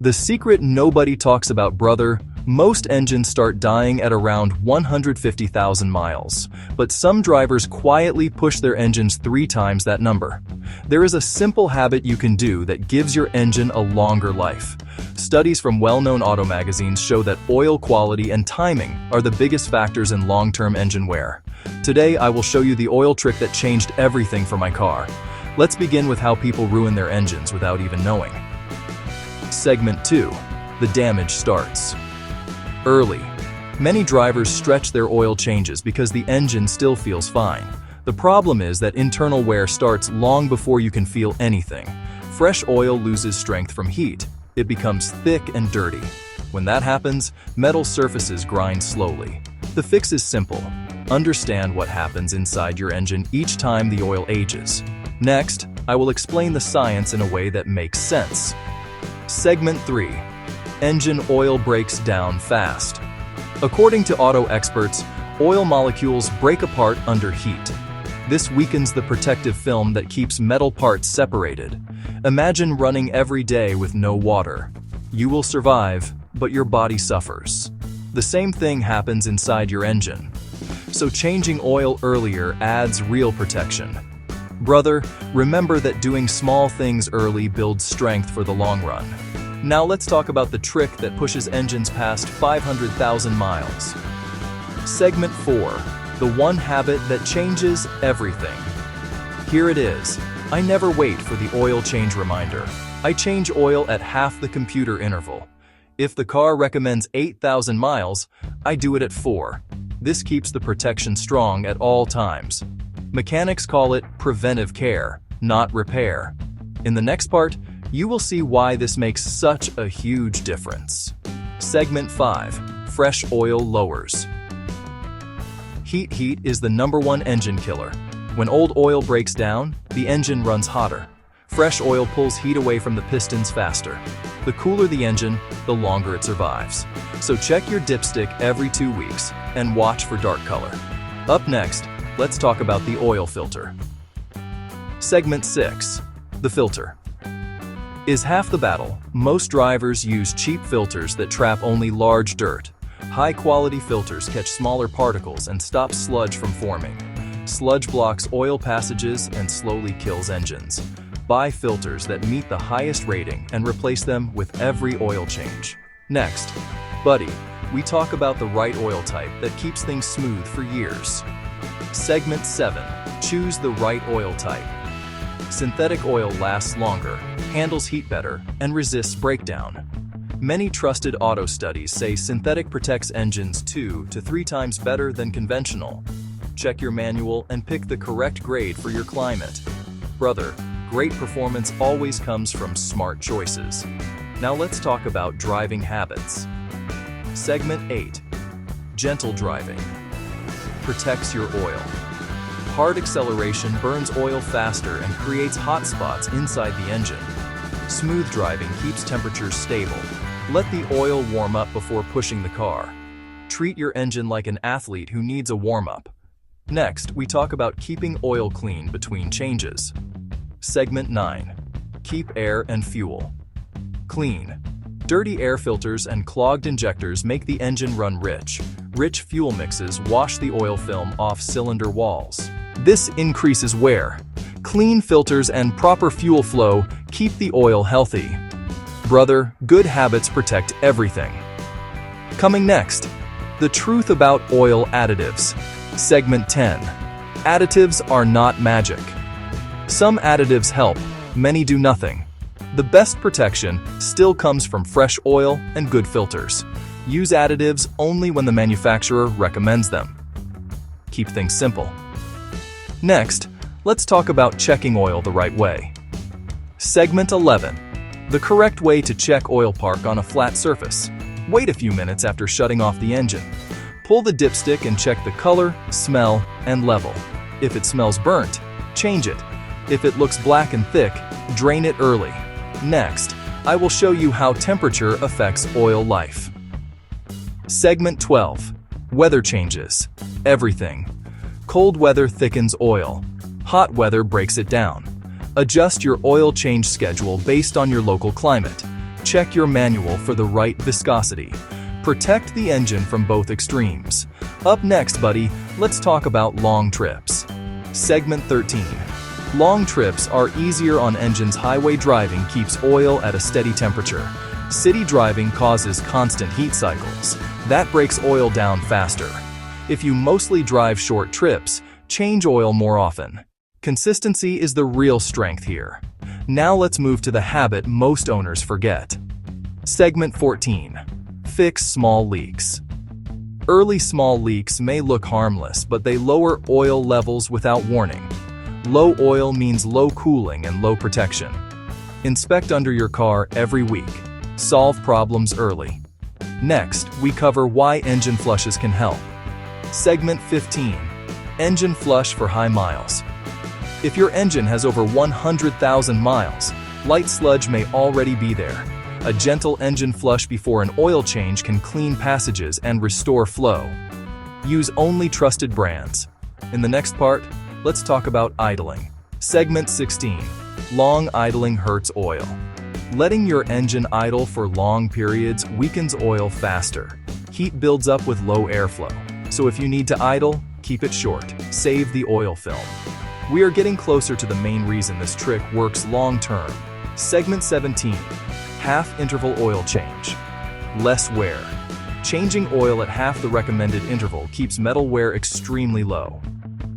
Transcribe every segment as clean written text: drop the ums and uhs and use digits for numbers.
The secret nobody talks about, brother. Most engines start dying at around 150,000 miles, but some drivers quietly push their engines 3 times that number. There is a simple habit you can do that gives your engine a longer life. Studies from well-known auto magazines show that oil quality and timing are the biggest factors in long-term engine wear. Today, I will show you the oil trick that changed everything for my car. Let's begin with how people ruin their engines without even knowing. Segment 2. The damage starts early. Many drivers stretch their oil changes because the engine still feels fine. The problem is that internal wear starts long before you can feel anything. Fresh oil loses strength from heat. It becomes thick and dirty. When that happens, metal surfaces grind slowly. The fix is simple. Understand what happens inside your engine each time the oil ages. Next, I will explain the science in a way that makes sense. Segment 3. Engine oil breaks down fast. According to auto experts, oil molecules break apart under heat. This weakens the protective film that keeps metal parts separated. Imagine running every day with no water. You will survive, but your body suffers. The same thing happens inside your engine. So changing oil earlier adds real protection. Brother, remember that doing small things early builds strength for the long run. Now let's talk about the trick that pushes engines past 500,000 miles. Segment 4. The one habit that changes everything. Here it is. I never wait for the oil change reminder. I change oil at half the computer interval. If the car recommends 8,000 miles, I do it at 4. This keeps the protection strong at all times. Mechanics call it preventive care, not repair. In the next part, you will see why this makes such a huge difference. Segment 5. Fresh oil lowers. Heat is the #1 engine killer. When old oil breaks down, the engine runs hotter. Fresh oil pulls heat away from the pistons faster. The cooler the engine, the longer it survives. So check your dipstick every 2 weeks and watch for dark color. Up next, let's talk about the oil filter. Segment 6. The filter is half the battle. Most drivers use cheap filters that trap only large dirt. High-quality filters catch smaller particles and stop sludge from forming. Sludge blocks oil passages and slowly kills engines. Buy filters that meet the highest rating and replace them with every oil change. Next, buddy, we talk about the right oil type that keeps things smooth for years. Segment 7. Choose the right oil type. Synthetic oil lasts longer, handles heat better, and resists breakdown. Many trusted auto studies say synthetic protects engines 2 to 3 times better than conventional. Check your manual and pick the correct grade for your climate. Brother, great performance always comes from smart choices. Now let's talk about driving habits. Segment 8. Gentle driving protects your oil. Hard acceleration burns oil faster and creates hot spots inside the engine. Smooth driving keeps temperatures stable. Let the oil warm up before pushing the car. Treat your engine like an athlete who needs a warm-up. Next, we talk about keeping oil clean between changes. Segment 9. Keep air and fuel clean. Dirty air filters and clogged injectors make the engine run rich. Rich fuel mixes wash the oil film off cylinder walls. This increases wear. Clean filters and proper fuel flow keep the oil healthy. Brother, good habits protect everything. Coming next, the truth about oil additives. Segment 10. Additives are not magic. Some additives help, many do nothing. The best protection still comes from fresh oil and good filters. Use additives only when the manufacturer recommends them. Keep things simple. Next, let's talk about checking oil the right way. Segment 11. The correct way to check oil park on a flat surface. Wait a few minutes after shutting off the engine. Pull the dipstick and check the color, smell, and level. If it smells burnt, change it. If it looks black and thick, drain it early. Next, I will show you how temperature affects oil life. Segment 12. Weather changes. Everything. Cold weather thickens oil. Hot weather breaks it down. Adjust your oil change schedule based on your local climate. Check your manual for the right viscosity. Protect the engine from both extremes. Up next, buddy, let's talk about long trips. Segment 13. Long trips are easier on engines. Highway driving keeps oil at a steady temperature. City driving causes constant heat cycles. That breaks oil down faster. If you mostly drive short trips, change oil more often. Consistency is the real strength here. Now let's move to the habit most owners forget. Segment 14. Fix small leaks. Early small leaks may look harmless, but they lower oil levels without warning. Low oil means low cooling and low protection. Inspect under your car every week. Solve problems early. Next, we cover why engine flushes can help. Segment 15. Engine flush for high miles. If your engine has over 100,000 miles, light sludge may already be there. A gentle engine flush before an oil change can clean passages and restore flow. Use only trusted brands. In the next part, let's talk about idling. Segment 16. Long idling hurts oil. Letting your engine idle for long periods weakens oil faster. Heat builds up with low airflow. So if you need to idle, keep it short. Save the oil film. We are getting closer to the main reason this trick works long-term. Segment 17. Half-interval oil change. Less wear. Changing oil at half the recommended interval keeps metal wear extremely low.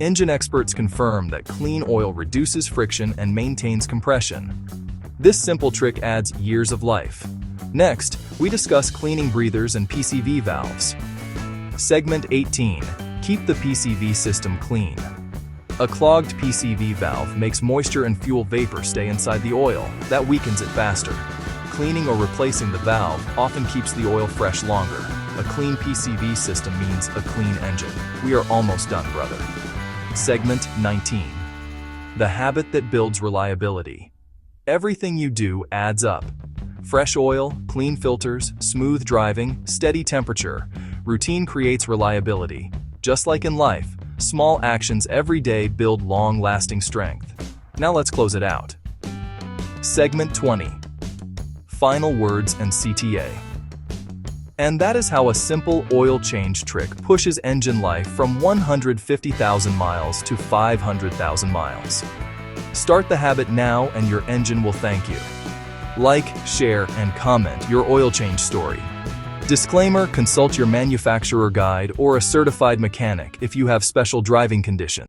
Engine experts confirm that clean oil reduces friction and maintains compression. This simple trick adds years of life. Next, we discuss cleaning breathers and PCV valves. Segment 18. Keep the PCV system clean. A clogged PCV valve makes moisture and fuel vapor stay inside the oil. That weakens it faster. Cleaning or replacing the valve often keeps the oil fresh longer. A clean PCV system means a clean engine. We are almost done, brother. Segment 19. The habit that builds reliability. Everything you do adds up. Fresh oil, clean filters, smooth driving, steady temperature. Routine creates reliability. Just like in life, small actions every day build long-lasting strength. Now let's close it out. Segment 20. Final words and CTA. And that is how a simple oil change trick pushes engine life from 150,000 miles to 500,000 miles. Start the habit now and your engine will thank you. Like, share, and comment your oil change story. Disclaimer: consult your manufacturer guide or a certified mechanic if you have special driving conditions.